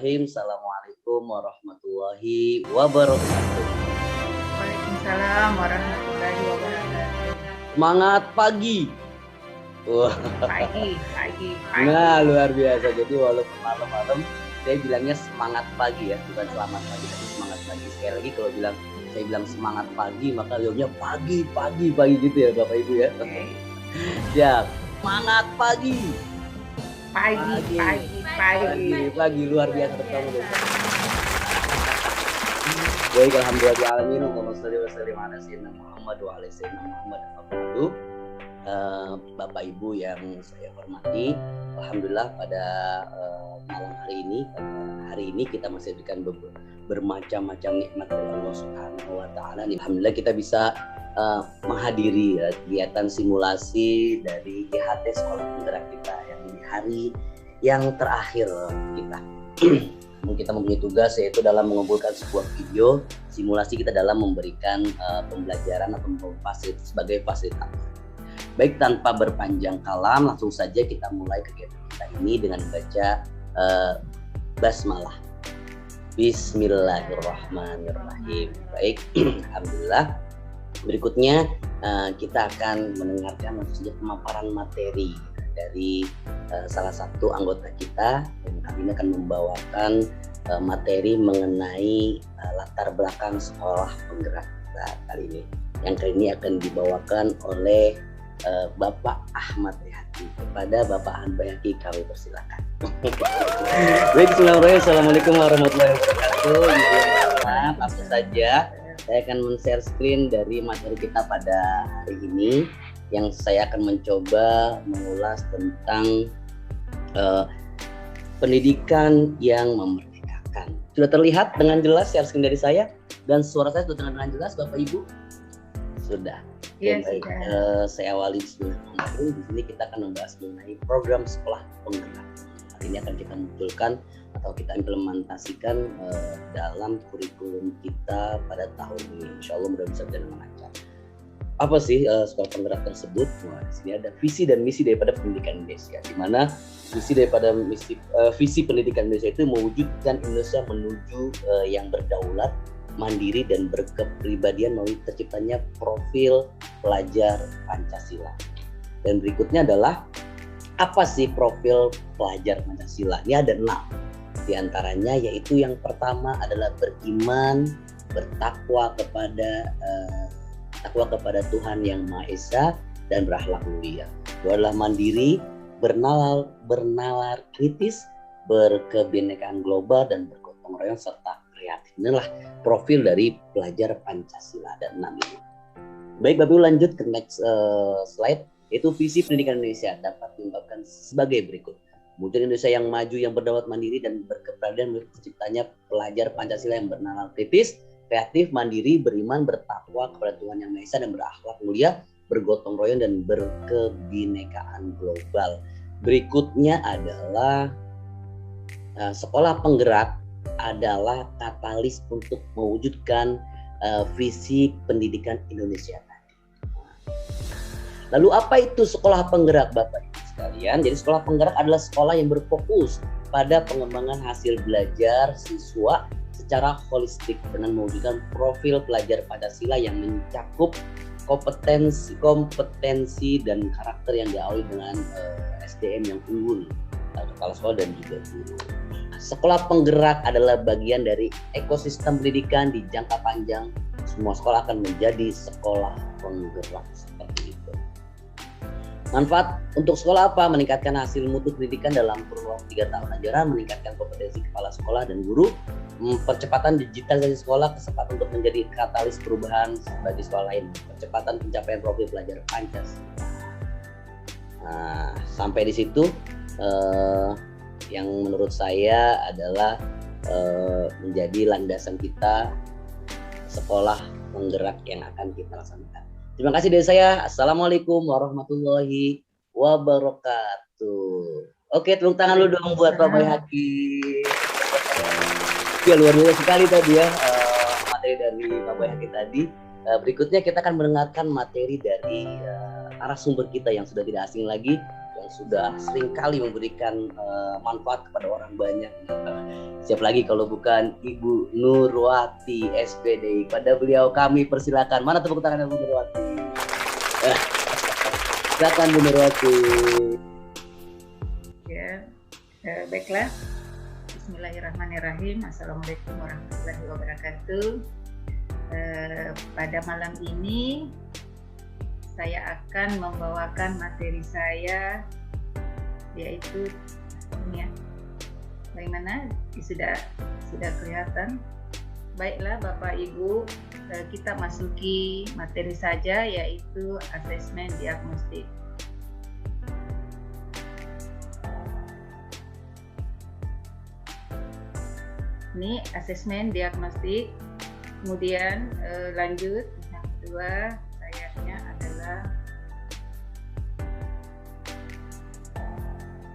Bismillahirrahmanirrahim. Assalamualaikum warahmatullahi wabarakatuh. Waalaikumsalam warahmatullahi wabarakatuh. Semangat pagi. Wah. Pagi. Nah, luar biasa. Jadi walaupun malam-malam, saya bilangnya semangat pagi ya, bukan selamat pagi, tapi semangat pagi. Sekali lagi kalau saya bilang semangat pagi, maka jawabnya pagi gitu ya, Bapak Ibu ya. Okay. Siap. Semangat pagi. Pagi luar biasa betul. Baik, alhamdulillah Allahumma shalli wa sallim ala sayyidina Muhammad wa ala sayyidina Muhammad. Bapak Ibu yang saya hormati, alhamdulillah pada malam hari ini kita masih diberikan bermacam-macam nikmat dari Allah Subhanahu wa taala. Alhamdulillah kita bisa menghadiri kegiatan simulasi dari IHT Sekolah Penggerak kita yang di hari yang terakhir kita. Kita mempunyai tugas yaitu dalam mengumpulkan sebuah video simulasi kita dalam memberikan pembelajaran atau fasilitas sebagai fasilitator. Baik, tanpa berpanjang kalam, langsung saja kita mulai kegiatan kita ini dengan membaca basmalah. Bismillahirrahmanirrahim. Baik, alhamdulillah. Berikutnya kita akan mendengarkan langsung saja pemaparan materi dari salah satu anggota kita yang kali ini akan membawakan materi mengenai latar belakang sekolah penggerak kita kali ini. Yang kali ini akan dibawakan oleh Bapak Ahmad Bayhaqi. Kepada Bapak Ahmad Bayhaqi kami persilakan. Baik, Assalamualaikum warahmatullahi wabarakatuh. Langsung saja saya akan men-share screen dari materi kita pada hari ini yang saya akan mencoba mengulas tentang pendidikan yang memerdekakan. Sudah terlihat dengan jelas share screen dari saya dan suara saya sudah terdengar dengan jelas, Bapak Ibu? Sudah. Yes, baik, saya awali Bismillahirrahmanirrahim. Di sini kita akan membahas mengenai program sekolah penggerak. Hari ini akan kita munculkan atau kita implementasikan dalam kurikulum kita pada tahun ini. Insya Allah mudah bisa berjalan lancar. Apa sih sekolah penggerak tersebut? Nah, di sini ada visi dan misi daripada pendidikan Indonesia, di mana visi pendidikan Indonesia itu mewujudkan Indonesia menuju yang berdaulat, mandiri dan berkepribadian melalui terciptanya profil pelajar Pancasila. Dan berikutnya adalah apa sih profil pelajar Pancasila? Ini ada 6. Di antaranya yaitu yang pertama adalah beriman, bertakwa kepada Tuhan Yang Maha Esa dan berakhlak mulia. Itu adalah mandiri, bernalar kritis, berkebinekaan global dan bergotong royong serta kreatif. Inilah profil dari pelajar Pancasila dan 6 ini. Baik, Bapak lanjut ke next slide, yaitu visi pendidikan Indonesia dapat diungkapkan sebagai berikut. Mewujudkan Indonesia yang maju, yang berdaulat, mandiri dan berkepribadian melalui terciptanya pelajar Pancasila yang bernalar kritis, kreatif, mandiri, beriman, bertakwa kepada Tuhan Yang Maha Esa dan berakhlak mulia, bergotong royong dan berkebinekaan global. Berikutnya adalah sekolah penggerak adalah katalis untuk mewujudkan visi pendidikan Indonesia tadi. Lalu apa itu sekolah penggerak, Bapak Ibu sekalian? Jadi sekolah penggerak adalah sekolah yang berfokus pada pengembangan hasil belajar siswa secara holistik dengan mewujudkan profil pelajar Pancasila yang mencakup kompetensi dan karakter yang diawali dengan SDM yang unggul, kepala sekolah dan juga guru. Sekolah penggerak adalah bagian dari ekosistem pendidikan di jangka panjang. Semua sekolah akan menjadi sekolah penggerak seperti itu. Manfaat untuk sekolah apa? Meningkatkan hasil mutu pendidikan dalam kurun waktu 3 tahun ajaran, meningkatkan kompetensi kepala sekolah dan guru, percepatan digitalisasi sekolah, kesempatan untuk menjadi katalis perubahan bagi sekolah lain, percepatan pencapaian profil pelajar Pancasila. Nah, sampai di situ yang menurut saya adalah menjadi landasan kita sekolah penggerak yang akan kita laksanakan. Terima kasih dari saya. Assalamualaikum warahmatullahi wabarakatuh. Oke, tepuk tangan dulu dong buat Pak Bayhaqi. Ya, luar biasa sekali tadi ya materi dari Pak Bayhaqi tadi. Berikutnya kita akan mendengarkan materi dari narasumber kita yang sudah tidak asing lagi, sudah seringkali memberikan manfaat kepada orang banyak. Siapa lagi kalau bukan Ibu Nurwati SPD. Pada beliau kami persilakan. Mana tepuk tangan Bu Nurwati? Silakan Bu Nurwati. Ya, baiklah. Bismillahirrahmanirrahim. Assalamualaikum warahmatullahi wabarakatuh. Pada malam ini saya akan membawakan materi saya, yaitu ini ya. Bagaimana? Sudah kelihatan. Baiklah Bapak Ibu, kita masuki materi saja, yaitu asesmen diagnostik. Ini asesmen diagnostik. Kemudian lanjut yang kedua sayanya adalah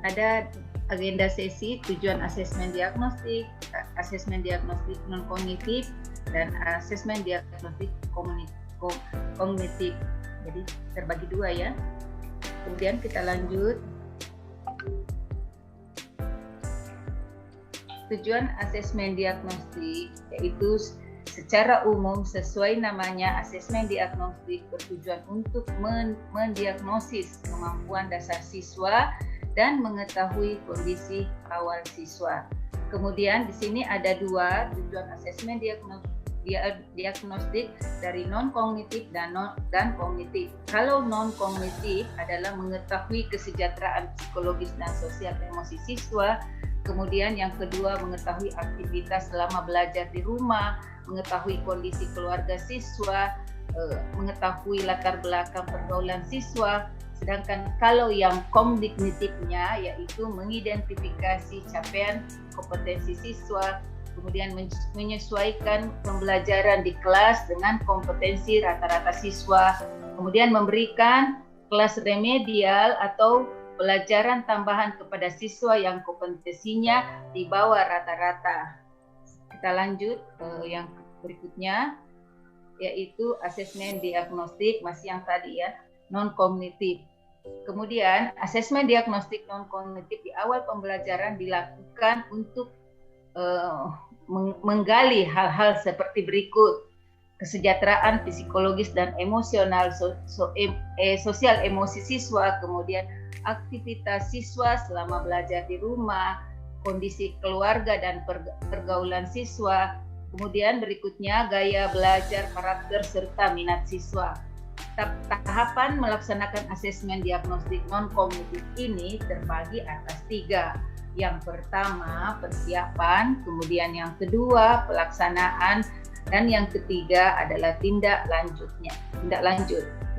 ada agenda sesi tujuan asesmen diagnostik non kognitif dan asesmen diagnostik kognitif. Jadi terbagi dua ya. Kemudian kita lanjut. Tujuan asesmen diagnostik yaitu secara umum sesuai namanya, asesmen diagnostik bertujuan untuk mendiagnosis kemampuan dasar siswa dan mengetahui kondisi awal siswa. Kemudian di sini ada dua tujuan asesmen diagnostik dari non kognitif dan kognitif. Kalau non kognitif adalah mengetahui kesejahteraan psikologis dan sosial emosi siswa. Kemudian yang kedua mengetahui aktivitas selama belajar di rumah, mengetahui kondisi keluarga siswa, mengetahui latar belakang pergaulan siswa. Sedangkan kalau yang kognitifnya yaitu mengidentifikasi capaian kompetensi siswa, kemudian menyesuaikan pembelajaran di kelas dengan kompetensi rata-rata siswa, kemudian memberikan kelas remedial atau pelajaran tambahan kepada siswa yang kompetensinya di bawah rata-rata. Kita lanjut yang berikutnya, yaitu asesmen diagnostik, masih yang tadi ya, non kognitif. Kemudian asesmen diagnostik non kognitif di awal pembelajaran dilakukan untuk menggali hal-hal seperti berikut: kesejahteraan psikologis dan emosional, sosial emosi siswa, kemudian aktivitas siswa selama belajar di rumah, kondisi keluarga dan pergaulan siswa, kemudian berikutnya gaya belajar, karakter serta minat siswa. Tahapan melaksanakan asesmen diagnostik non kognitif ini terbagi atas 3. Yang pertama persiapan, kemudian yang kedua pelaksanaan, dan yang ketiga adalah tindak lanjut.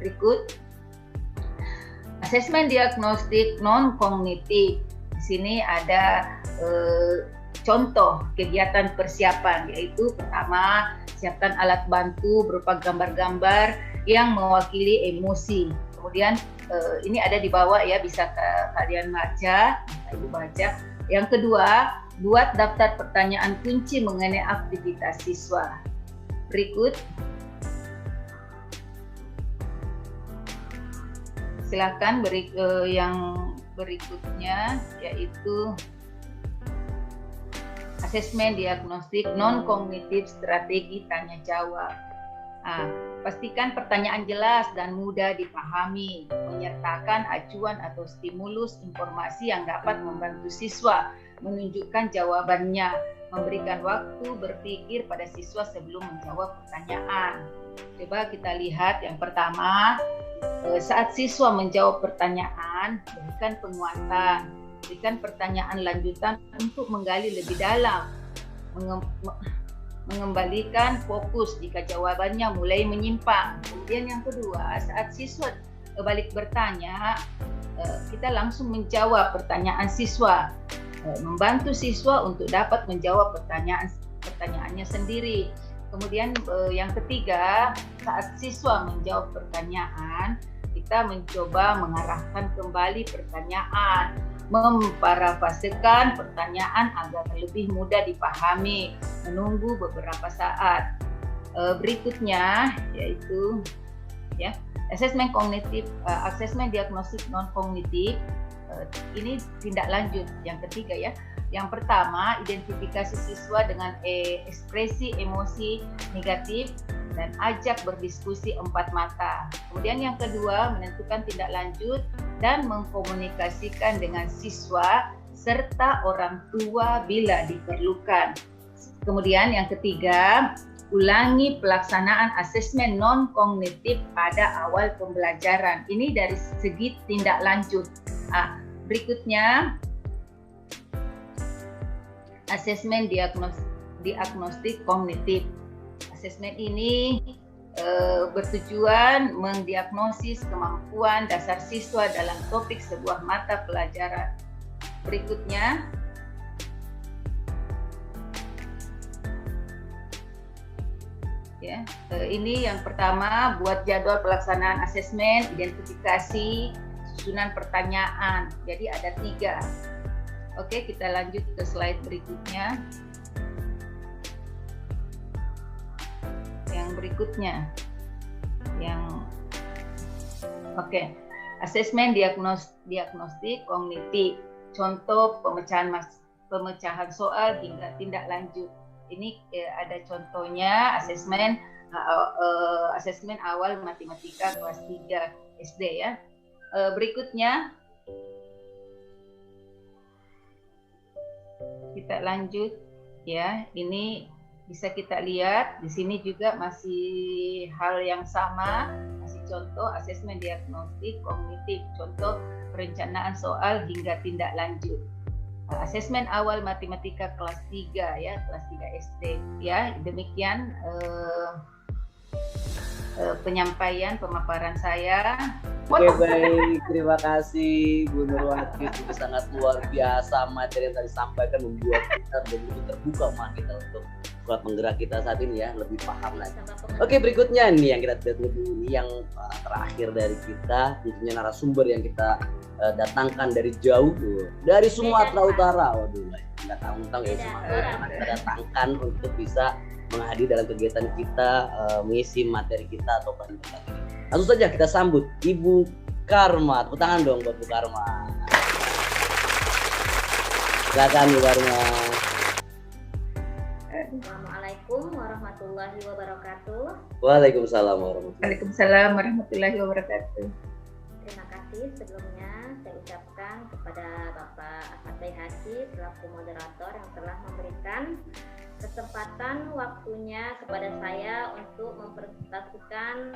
Berikut asesmen diagnostik non kognitif. Di sini ada contoh kegiatan persiapan, yaitu pertama siapkan alat bantu berupa gambar-gambar yang mewakili emosi. Kemudian ini ada di bawah ya, bisa kalian baca, Ibu baca. Yang kedua, buat daftar pertanyaan kunci mengenai aktivitas siswa. Berikut, silakan yang berikutnya, yaitu asesmen diagnostik non kognitif strategi tanya jawab. Pastikan pertanyaan jelas dan mudah dipahami, menyertakan acuan atau stimulus informasi yang dapat membantu siswa menunjukkan jawabannya, memberikan waktu berpikir pada siswa sebelum menjawab pertanyaan. Coba kita lihat yang pertama, saat siswa menjawab pertanyaan, berikan penguatan, berikan pertanyaan lanjutan untuk menggali lebih dalam, mengembalikan fokus jika jawabannya mulai menyimpang. Kemudian yang kedua, saat siswa balik bertanya, kita langsung menjawab pertanyaan siswa, membantu siswa untuk dapat menjawab pertanyaannya sendiri. Kemudian yang ketiga, saat siswa menjawab pertanyaan, kita mencoba mengarahkan kembali pertanyaan, memparafrasekan pertanyaan agar lebih mudah dipahami, menunggu beberapa saat. Berikutnya yaitu ya, asesmen kognitif, asesmen diagnostik non kognitif. Ini tindak lanjut yang ketiga ya. Yang pertama, identifikasi siswa dengan ekspresi emosi negatif dan ajak berdiskusi empat mata. Kemudian yang kedua, menentukan tindak lanjut dan mengkomunikasikan dengan siswa serta orang tua bila diperlukan. Kemudian yang ketiga, ulangi pelaksanaan asesmen non-kognitif pada awal pembelajaran. Ini dari segi tindak lanjut. Berikutnya, asesmen diagnostik kognitif. Asesmen ini bertujuan mendiagnosis kemampuan dasar siswa dalam topik sebuah mata pelajaran. Berikutnya, ini yang pertama, buat jadwal pelaksanaan asesmen, identifikasi, susunan pertanyaan. Jadi ada 3. Oke, kita lanjut ke slide berikutnya. Yang berikutnya, asesmen diagnostik kognitif. Contoh pemecahan soal hingga tindak lanjut. Ini ada contohnya asesmen awal matematika kelas 3 SD ya. Berikutnya kita lanjut ya. Ini bisa kita lihat di sini juga masih hal yang sama, masih contoh asesmen diagnostik kognitif, contoh perencanaan soal hingga tindak lanjut. Asesmen awal matematika kelas 3 ya, kelas 3 SD ya. Demikian penyampaian pemaparan saya. Oke, baik, terima kasih Bu Nurwati, itu sangat luar biasa materi yang tadi sampaikan, membuat kita begitu terbuka kita untuk kuat menggerak kita saat ini ya, lebih paham lagi. Oke, berikutnya nih yang kita tunggu ini yang terakhir dari kita, tentunya narasumber yang kita datangkan dari jauh, dari Sumatera Utara. Waduh, nggak tahu ya, kita datangkan untuk bisa menghadiri dalam kegiatan kita, mengisi materi kita atau presentasi ini. Langsung saja kita sambut Ibu Karma. Tepuk tangan dong buat Bu Karma. Silakan Bu Karma. Assalamualaikum warahmatullahi wabarakatuh. Waalaikumsalam warahmatullahi wabarakatuh. Terima kasih sebelumnya saya ucapkan kepada Bapak Ahmad Bayhaqi selaku moderator yang telah memberikan kesempatan waktunya kepada saya untuk mempresentasikan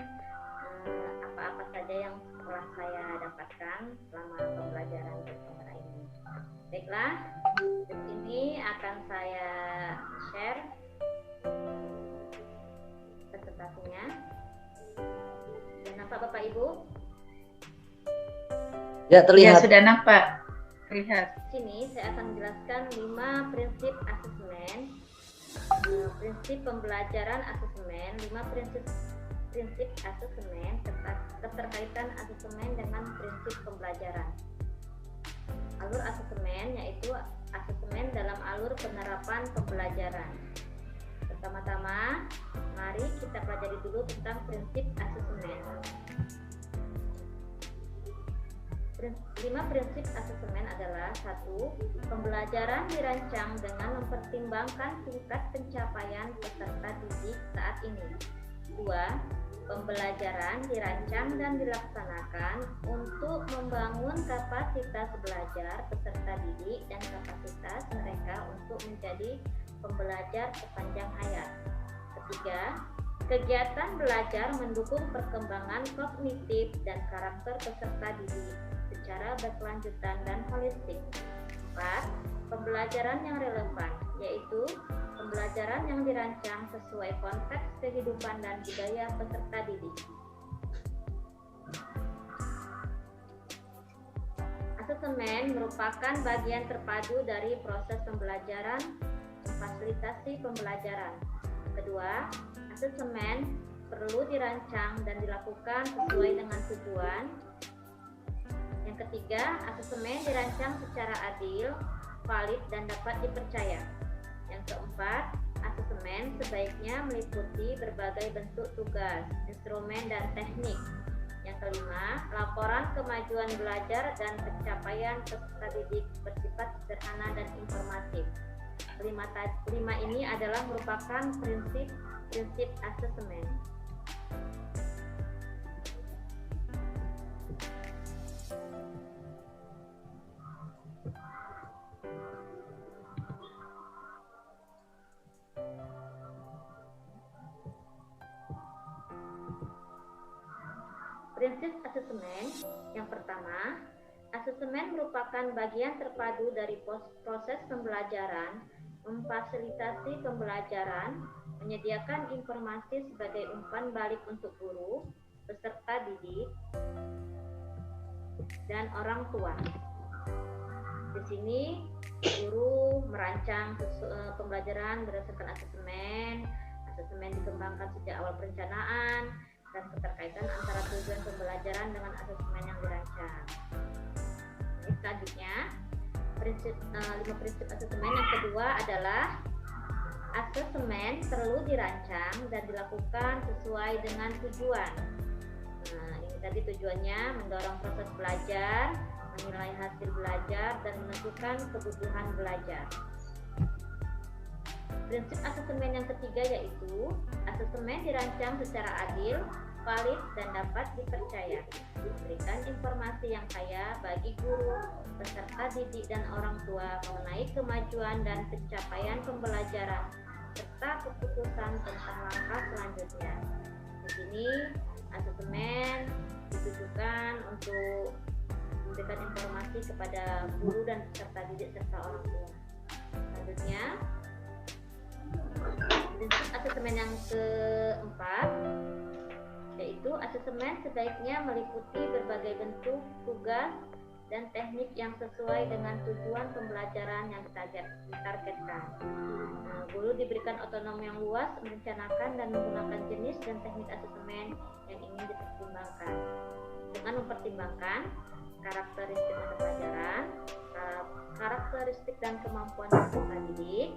apa-apa saja yang telah saya dapatkan selama pembelajaran bersama ini. Baiklah, ini akan saya share presentasinya. Sudah nampak Bapak Ibu? Ya, terlihat. Ya, sudah nampak. Terlihat. Sini saya akan menjelaskan 5 prinsip asesmen, prinsip pembelajaran asesmen, 5 prinsip asesmen serta keterkaitan asesmen dengan prinsip pembelajaran. Alur asesmen yaitu asesmen dalam alur penerapan pembelajaran. Pertama-tama, mari kita pelajari dulu tentang prinsip asesmen. 5 prinsip asesmen adalah: 1. Pembelajaran dirancang dengan mempertimbangkan tingkat pencapaian peserta didik saat ini. 2. Pembelajaran dirancang dan dilaksanakan untuk membangun kapasitas belajar peserta didik dan kapasitas mereka untuk menjadi pembelajar sepanjang hayat. 3. Kegiatan belajar mendukung perkembangan kognitif dan karakter peserta didik secara berkelanjutan dan holistik. 4. Pembelajaran yang relevan, yaitu pembelajaran yang dirancang sesuai konteks kehidupan dan budaya peserta didik. Asesmen merupakan bagian terpadu dari proses pembelajaran, fasilitasi pembelajaran. Kedua, asesmen perlu dirancang dan dilakukan sesuai dengan tujuan. Yang ketiga, asesmen dirancang secara adil, valid, dan dapat dipercaya. Yang keempat, asesmen sebaiknya meliputi berbagai bentuk tugas, instrumen, dan teknik. Yang kelima, laporan kemajuan belajar dan pencapaian peserta didik bersifat sederhana dan informatif. Kelima ini adalah merupakan prinsip asesmen. Prinsip asesmen yang pertama, asesmen merupakan bagian terpadu dari proses pembelajaran, memfasilitasi pembelajaran, menyediakan informasi sebagai umpan balik untuk guru, peserta didik, dan orang tua. Di sini guru merancang pembelajaran berdasarkan asesmen. Asesmen dikembangkan sejak awal perencanaan dan keterkaitan antara tujuan pembelajaran dengan asesmen yang dirancang. Selanjutnya, 5 prinsip asesmen yang kedua adalah asesmen perlu dirancang dan dilakukan sesuai dengan tujuan. Ini tadi tujuannya mendorong proses belajar, menilai hasil belajar, dan menentukan kebutuhan belajar. Prinsip asesmen yang ketiga yaitu asesmen dirancang secara adil, valid, dan dapat dipercaya. Memberikan informasi yang kaya bagi guru, peserta didik, dan orang tua mengenai kemajuan dan pencapaian pembelajaran serta keputusan tentang langkah selanjutnya. Di sini asesmen ditujukan untuk memberikan informasi kepada guru dan peserta didik serta orang tua. Selanjutnya, prinsip asesmen yang keempat yaitu asesmen sebaiknya meliputi berbagai bentuk, tugas, dan teknik yang sesuai dengan tujuan pembelajaran yang ditargetkan. Guru diberikan otonomi yang luas merencanakan dan menggunakan jenis dan teknik asesmen yang ingin dipertimbangkan dengan mempertimbangkan karakteristik mata pelajaran, karakteristik dan kemampuan peserta didik,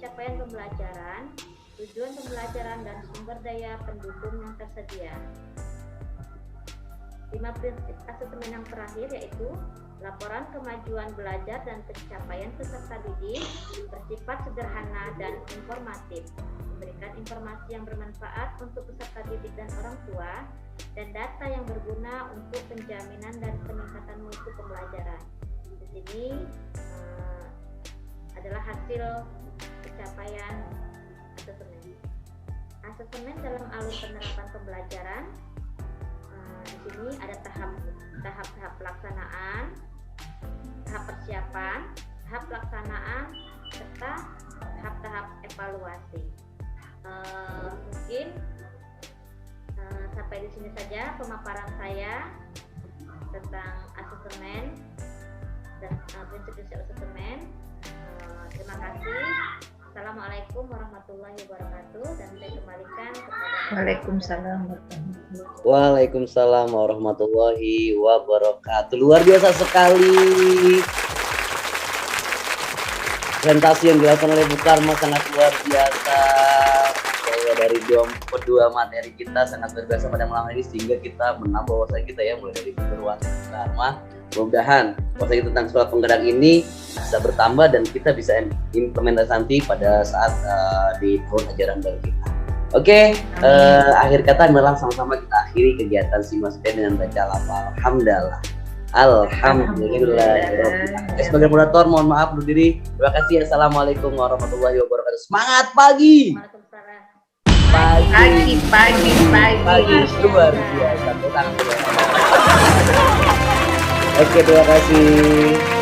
capaian pembelajaran, tujuan pembelajaran, dan sumber daya pendukung yang tersedia. 5 prinsip asesmen yang terakhir yaitu laporan kemajuan belajar dan pencapaian peserta didik bersifat sederhana dan informatif, memberikan informasi yang bermanfaat untuk peserta didik dan orang tua, dan data yang berguna untuk penjaminan dan peningkatan mutu pembelajaran. Di sini adalah hasil pencapaian asesmen. Asesmen dalam alur penerapan pembelajaran. Di sini ada tahap-tahap pelaksanaan, tahap persiapan, tahap pelaksanaan, serta tahap-tahap evaluasi. Mungkin sampai di sini saja pemaparan saya tentang asesmen dan prinsip-prinsip asesmen. Terima kasih. Assalamualaikum warahmatullahi wabarakatuh, dan saya kembalikan kepada Waalaikumsalam. Waalaikumsalam warahmatullahi wabarakatuh. Luar biasa sekali. Presentasi yang dilakukan oleh Bu Karma sangat luar biasa. Dari kedua materi kita sangat luar biasa pada malam ini, sehingga kita menambah wawasan kita ya, mulai dari keseruan Bu Karma. Mudah-mudahan wawasan kita tentang surat penggerak ini bisa bertambah dan kita bisa implementasi nanti pada saat di tahun ajaran baru kita. Oke, akhir kata memang sama-sama kita akhiri kegiatan Simas dengan baca lafal Alhamdulillah. Alhamdulillah. Sebagai moderator mohon maaf undur diri. Terima kasih. Assalamualaikum warahmatullahi wabarakatuh. Semangat pagi. Pagi. Luar biasa. Oke, terima kasih.